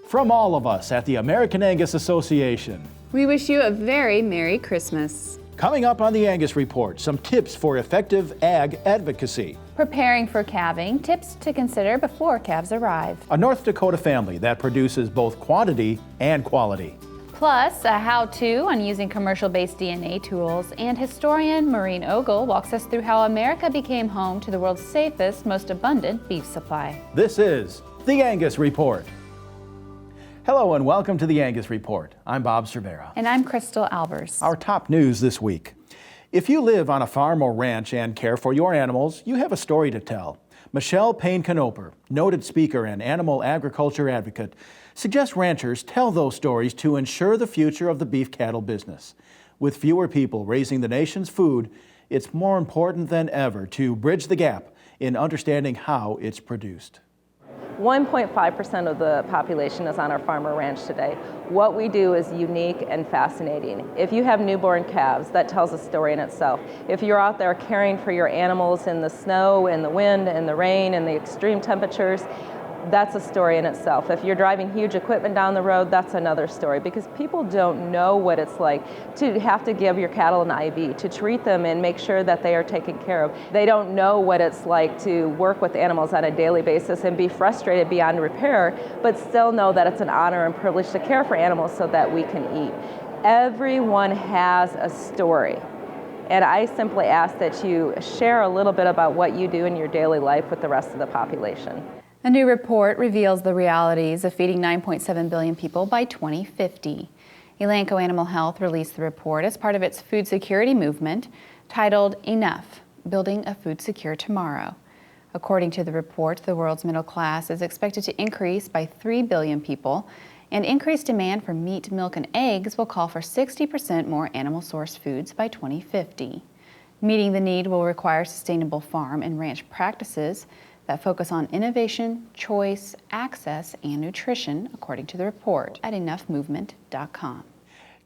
From all of us at the American Angus Association, we wish you a very Merry Christmas. Coming up on the Angus Report, some tips for effective ag advocacy. Preparing for calving, tips to consider before calves arrive. A North Dakota family that produces both quantity and quality. Plus, a how-to on using commercial-based DNA tools, and historian Maureen Ogle walks us through how America became home to the world's safest, most abundant beef supply. This is the Angus Report. Hello and welcome to the Angus Report. I'm Bob Cervera. And I'm Crystal Albers. Our top news this week. If you live on a farm or ranch and care for your animals, you have a story to tell. Michelle Payne-Canoper, noted speaker and animal agriculture advocate, suggests ranchers tell those stories to ensure the future of the beef cattle business. With fewer people raising the nation's food, it's more important than ever to bridge the gap in understanding how it's produced. 1.5% of the population is on our farm or ranch today. What we do is unique and fascinating. If you have newborn calves, that tells a story in itself. If you're out there caring for your animals in the snow, in the wind, in the rain, in the extreme temperatures, that's a story in itself. If you're driving huge equipment down the road, that's another story, because people don't know what it's like to have to give your cattle an IV, to treat them and make sure that they are taken care of. They don't know what it's like to work with animals on a daily basis and be frustrated beyond repair, but still know that it's an honor and privilege to care for animals so that we can eat. Everyone has a story. And I simply ask that you share a little bit about what you do in your daily life with the rest of the population. A new report reveals the realities of feeding 9.7 billion people by 2050. Elanco Animal Health released the report as part of its food security movement titled Enough, Building a Food Secure Tomorrow. According to the report, the world's middle class is expected to increase by 3 billion people, and increased demand for meat, milk, and eggs will call for 60% more animal-sourced foods by 2050. Meeting the need will require sustainable farm and ranch practices that focus on innovation, choice, access, and nutrition, according to the report at enoughmovement.com.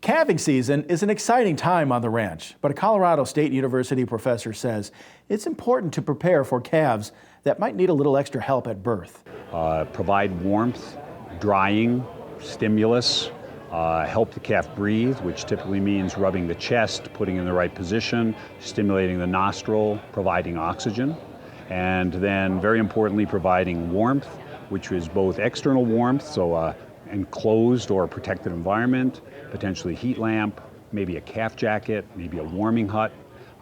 Calving season is an exciting time on the ranch, but a Colorado State University professor says it's important to prepare for calves that might need a little extra help at birth. Provide warmth, drying, stimulus, help the calf breathe, which typically means rubbing the chest, putting in the right position, stimulating the nostril, providing oxygen. And then, very importantly, providing warmth, which is both external warmth, so enclosed or protected environment, potentially heat lamp, maybe a calf jacket, maybe a warming hut.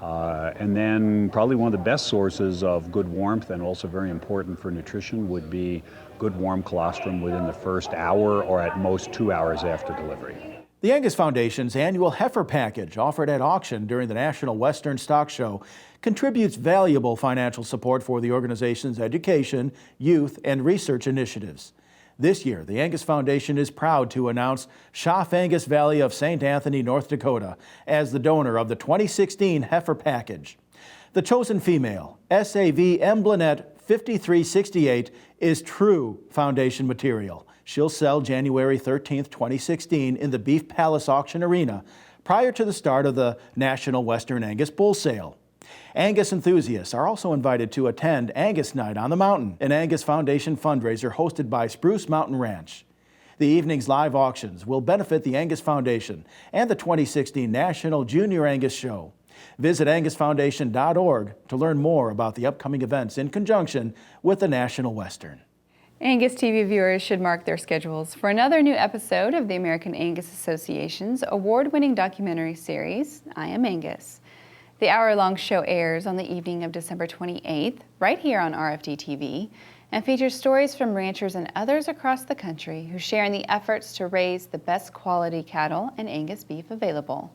And then probably one of the best sources of good warmth, and also very important for nutrition, would be good warm colostrum within the first hour or at most 2 hours after delivery. The Angus Foundation's annual heifer package, offered at auction during the National Western Stock Show, contributes valuable financial support for the organization's education, youth, and research initiatives. This year, the Angus Foundation is proud to announce Schaff Angus Valley of St. Anthony, North Dakota, as the donor of the 2016 heifer package. The chosen female, SAV Emblanet 5368, is true foundation material. She'll sell January 13, 2016 in the Beef Palace Auction Arena prior to the start of the National Western Angus Bull Sale. Angus enthusiasts are also invited to attend Angus Night on the Mountain, an Angus Foundation fundraiser hosted by Spruce Mountain Ranch. The evening's live auctions will benefit the Angus Foundation and the 2016 National Junior Angus Show. Visit angusfoundation.org to learn more about the upcoming events in conjunction with the National Western. Angus TV viewers should mark their schedules for another new episode of the American Angus Association's award-winning documentary series, I Am Angus. The hour-long show airs on the evening of December 28th, right here on RFD TV, and features stories from ranchers and others across the country who share in the efforts to raise the best quality cattle and Angus beef available.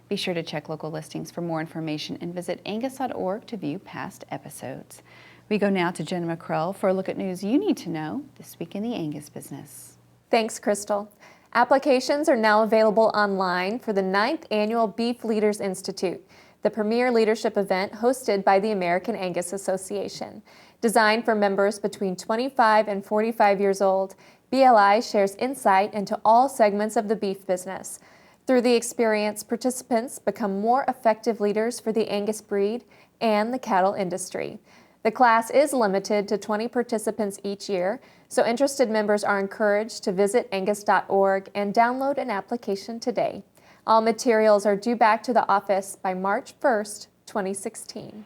Be sure to check local listings for more information and visit angus.org to view past episodes. We go now to Jenna McCrell for a look at news you need to know this week in the Angus business. Thanks, Crystal. Applications are now available online for the 9th Annual Beef Leaders Institute, the premier leadership event hosted by the American Angus Association. Designed for members between 25 and 45 years old, BLI shares insight into all segments of the beef business. Through the experience, participants become more effective leaders for the Angus breed and the cattle industry. The class is limited to 20 participants each year, so interested members are encouraged to visit angus.org and download an application today. All materials are due back to the office by March 1st, 2016.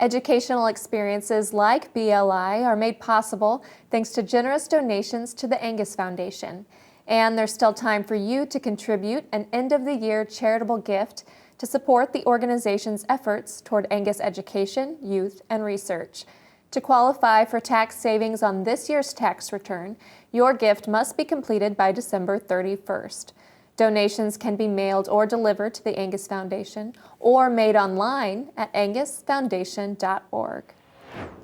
Educational experiences like BLI are made possible thanks to generous donations to the Angus Foundation. And there's still time for you to contribute an end-of-the-year charitable gift to support the organization's efforts toward Angus education, youth, and research. To qualify for tax savings on this year's tax return, your gift must be completed by December 31st. Donations can be mailed or delivered to the Angus Foundation or made online at angusfoundation.org.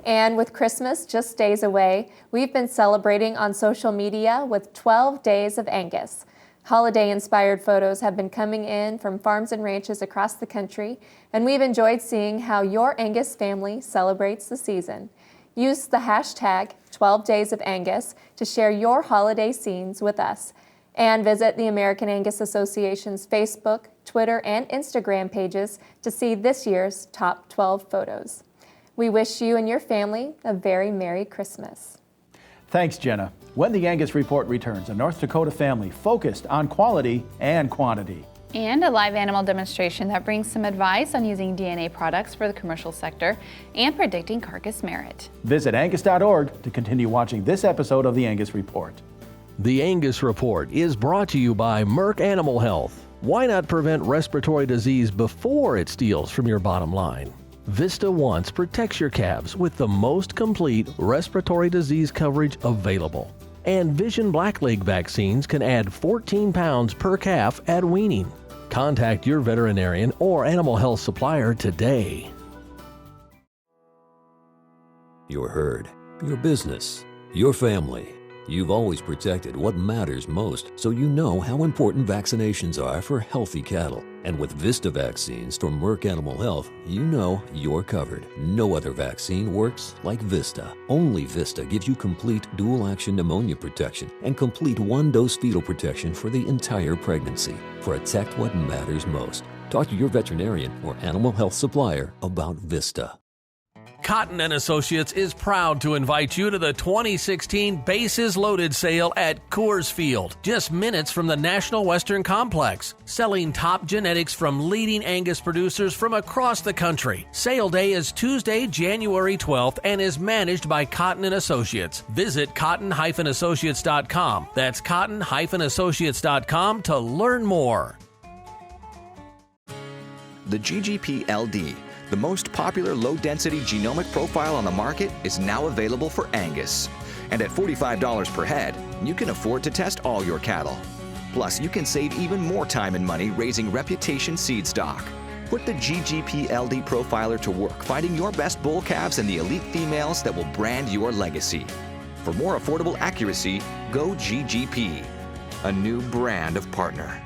And with Christmas just days away, we've been celebrating on social media with 12 Days of Angus. Holiday-inspired photos have been coming in from farms and ranches across the country, and we've enjoyed seeing how your Angus family celebrates the season. Use the hashtag 12 Days of Angus to share your holiday scenes with us. And visit the American Angus Association's Facebook, Twitter, and Instagram pages to see this year's top 12 photos. We wish you and your family a very Merry Christmas. Thanks, Jenna. When the Angus Report returns, a North Dakota family focused on quality and quantity. And a live animal demonstration that brings some advice on using DNA products for the commercial sector and predicting carcass merit. Visit angus.org to continue watching this episode of the Angus Report. The Angus Report is brought to you by Merck Animal Health. Why not prevent respiratory disease before it steals from your bottom line? Vista Once protects your calves with the most complete respiratory disease coverage available. And Vision Blackleg vaccines can add 14 pounds per calf at weaning. Contact your veterinarian or animal health supplier today. Your herd, your business, your family. You've always protected what matters most, so you know how important vaccinations are for healthy cattle. And with Vista vaccines from Merck Animal Health, you know you're covered. No other vaccine works like Vista. Only Vista gives you complete dual-action pneumonia protection and complete one-dose fetal protection for the entire pregnancy. Protect what matters most. Talk to your veterinarian or animal health supplier about Vista. Cotton & Associates is proud to invite you to the 2016 Bases Loaded sale at Coors Field, just minutes from the National Western Complex, selling top genetics from leading Angus producers from across the country. Sale day is Tuesday, January 12th and is managed by Cotton & Associates. Visit cotton-associates.com. That's cotton-associates.com to learn more. The GGP-LD, the most popular low-density genomic profile on the market, is now available for Angus. And at $45 per head, you can afford to test all your cattle. Plus, you can save even more time and money raising reputation seed stock. Put the GGP-LD profiler to work finding your best bull calves and the elite females that will brand your legacy. For more affordable accuracy, go GGP, a new brand of partner.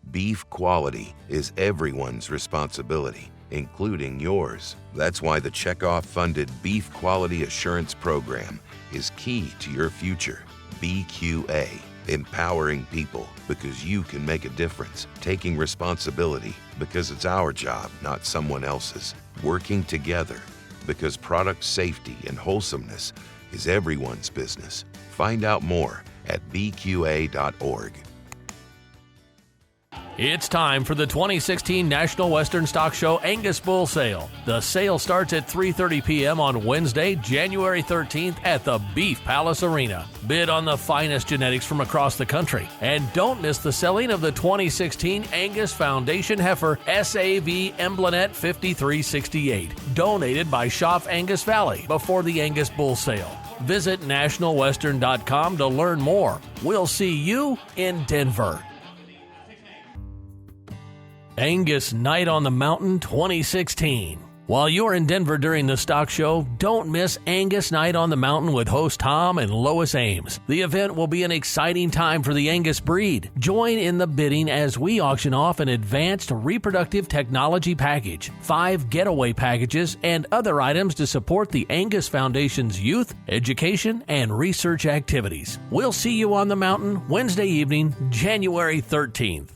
Beef quality is everyone's responsibility, including yours. That's why the Checkoff-funded Beef Quality Assurance Program is key to your future. BQA, empowering people because you can make a difference, taking responsibility because it's our job, not someone else's, working together because product safety and wholesomeness is everyone's business. Find out more at bqa.org. It's time for the 2016 National Western Stock Show Angus Bull Sale. The sale starts at 3:30 p.m. on Wednesday, January 13th at the Beef Palace Arena. Bid on the finest genetics from across the country. And don't miss the selling of the 2016 Angus Foundation Heifer SAV Emblenet 5368, donated by Schaff Angus Valley before the Angus Bull Sale. Visit nationalwestern.com to learn more. We'll see you in Denver. Angus Night on the Mountain 2016. While you're in Denver during the stock show, don't miss Angus Night on the Mountain with host Tom and Lois Ames. The event will be an exciting time for the Angus breed. Join in the bidding as we auction off an advanced reproductive technology package, 5 getaway packages, and other items to support the Angus Foundation's youth, education, and research activities. We'll see you on the mountain Wednesday evening, January 13th.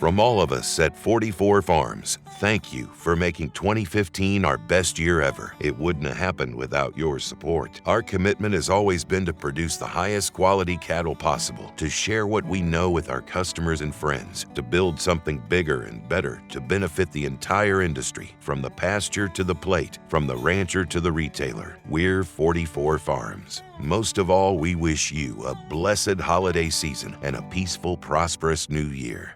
From all of us at 44 Farms, thank you for making 2015 our best year ever. It wouldn't have happened without your support. Our commitment has always been to produce the highest quality cattle possible, to share what we know with our customers and friends, to build something bigger and better to benefit the entire industry, from the pasture to the plate, from the rancher to the retailer. We're 44 Farms. Most of all, we wish you a blessed holiday season and a peaceful, prosperous new year.